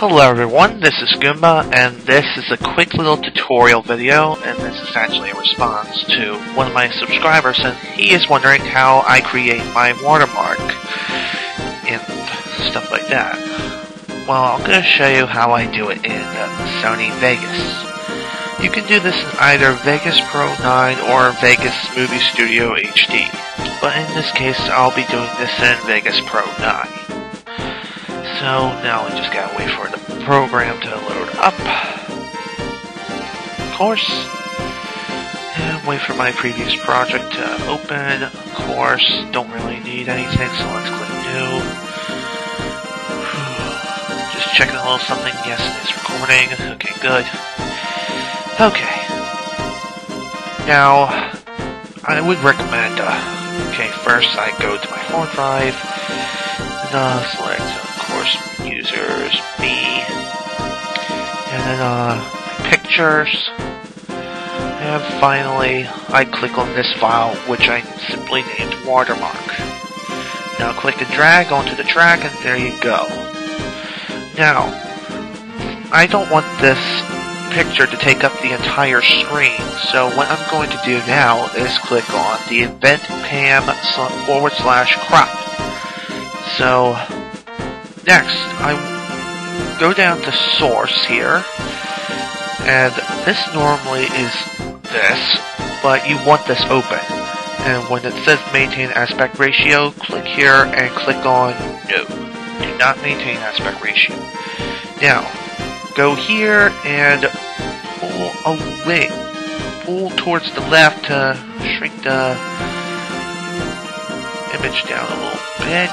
Hello everyone, this is Goomba, and this is a quick little tutorial video, and this is actually a response to one of my subscribers, and he is wondering how I create my watermark and stuff like that. Well, I'm going to show you how I do it in Sony Vegas. You can do this in either Vegas Pro 9 or Vegas Movie Studio HD, but in this case I'll be doing this in Vegas Pro 9. So now I just gotta wait for the program to load up, of course, and wait for my previous project to open. Of course, don't really need anything, so let's click new. Just checking a little something. Yes, it's recording. Okay, good. Okay. Now, I would recommend, okay, first I go to my hard drive, and select, of course, users, me, and then my pictures, and finally I click on this file, which I simply named watermark. Now click and drag onto the track, and there you go. Now, I don't want this picture to take up the entire screen, so what I'm going to do now is click on the event pam/crop. So next, I go down to source here, and this normally is this, but you want this open. And when it says maintain aspect ratio, click here and click on no. Do not maintain aspect ratio. Now, go here and pull away. Pull towards the left to shrink the image down a little bit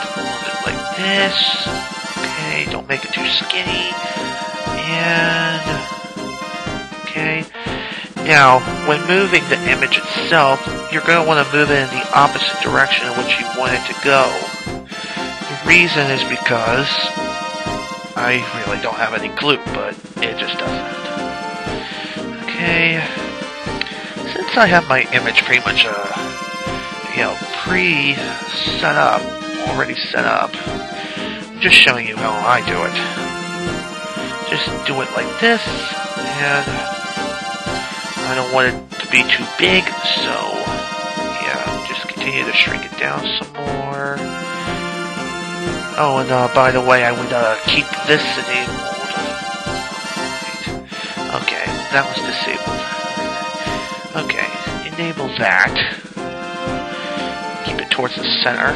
like this. Okay, don't make it too skinny. And okay. Now, when moving the image itself, you're going to want to move it in the opposite direction in which you want it to go. The reason is because I really don't have any glue, but it just doesn't. Okay. Since I have my image pretty much, pre-set up, already set up, I'm just showing you how I do it. Just do it like this, and I don't want it to be too big, so yeah, just continue to shrink it down some more. Oh, and by the way, I would keep this enabled. Okay, that was disabled. Okay, enable that. Keep it towards the center.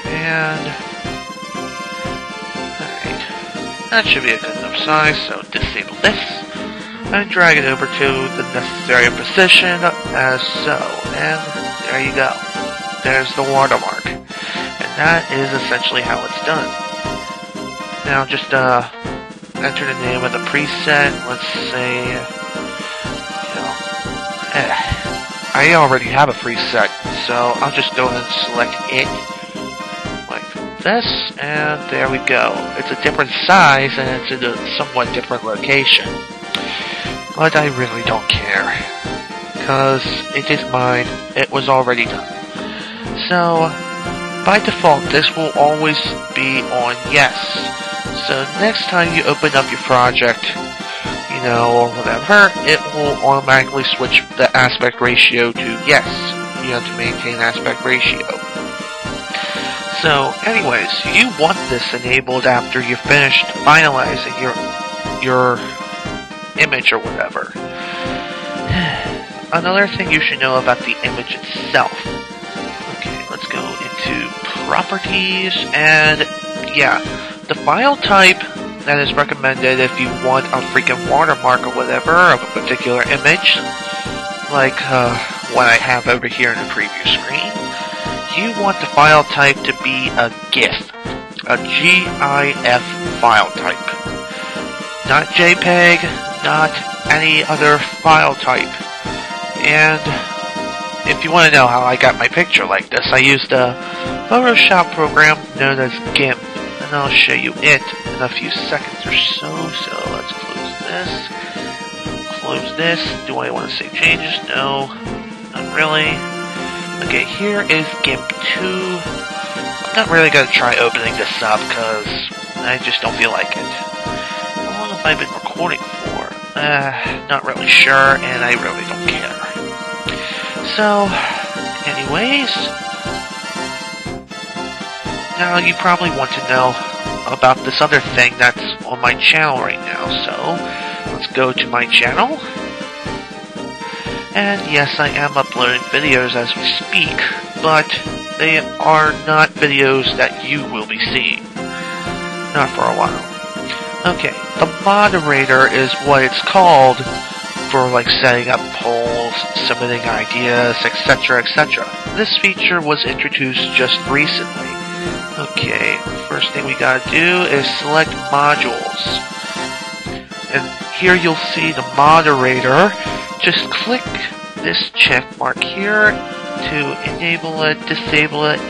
And alright, that should be a good enough size, so disable this and drag it over to the necessary position as so, and there you go. There's the watermark, and that is essentially how it's done. Now just enter the name of the preset. Let's say, I already have a preset, so I'll just go ahead and select it like this, and there we go. It's a different size, and it's in a somewhat different location. But I really don't care, because it is mine. It was already done. So, by default, this will always be on yes. So next time you open up your project, or whatever, it will automatically switch the aspect ratio to yes. You have to maintain aspect ratio. So, anyways, you want this enabled after you're finished finalizing your image or whatever. Another thing you should know about the image itself. Okay, let's go into properties, and yeah, the file type that is recommended if you want a freaking watermark or whatever of a particular image, like what I have over here in the preview screen, you want the file type to be a GIF, a GIF file type. Not JPEG, not any other file type. And if you want to know how I got my picture like this, I used a Photoshop program known as GIMP, and I'll show you it in a few seconds or so. So let's close this. Close this. Do I want to save changes? No, not really. Okay, here is GIMP 2. I'm not really going to try opening this up because I just don't feel like it. How long have I been recording for? Not really sure, and I really don't care. So, anyways, now you probably want to know about this other thing that's on my channel right now, so let's go to my channel. And yes, I am uploading videos as we speak, but they are not videos that you will be seeing. Not for a while. Okay, the moderator is what it's called for like setting up polls, submitting ideas, etc., etc. This feature was introduced just recently. Okay, first thing we gotta do is select modules. And here you'll see the moderator. Just click this check mark here to enable it, disable it.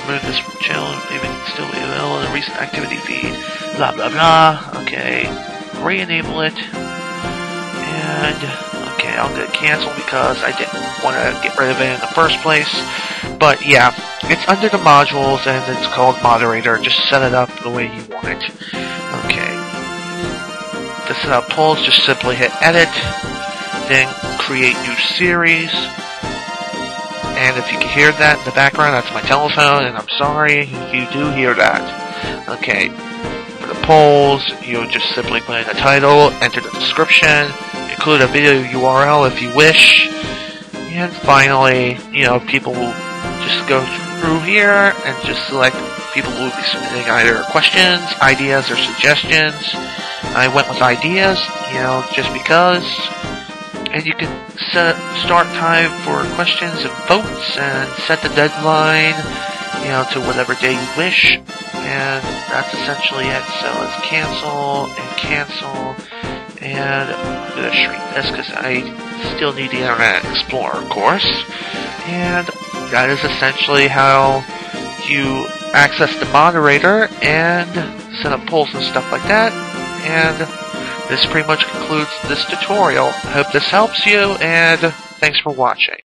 Remove this from channel, maybe it can still be available in the recent activity feed. Blah blah blah. Okay, re-enable it. And okay, I'll do cancel because I didn't want to get rid of it in the first place. But yeah, it's under the modules and it's called moderator. Just set it up the way you want it. Okay. To set up polls, just simply hit edit, then create new series. And if you can hear that in the background, that's my telephone, and I'm sorry if you do hear that. Okay, for the polls, you'll just simply put in the title, enter the description, include a video URL if you wish, and finally, people will just go through here and just select people who will be submitting either questions, ideas, or suggestions. I went with ideas, just because. And you can set start time for questions and votes, and set the deadline, to whatever day you wish. And that's essentially it. So let's cancel and cancel. And I'm gonna shrink this because I still need the Internet Explorer, of course. And that is essentially how you access the moderator and set up polls and stuff like that. And this pretty much concludes this tutorial. I hope this helps you, and thanks for watching.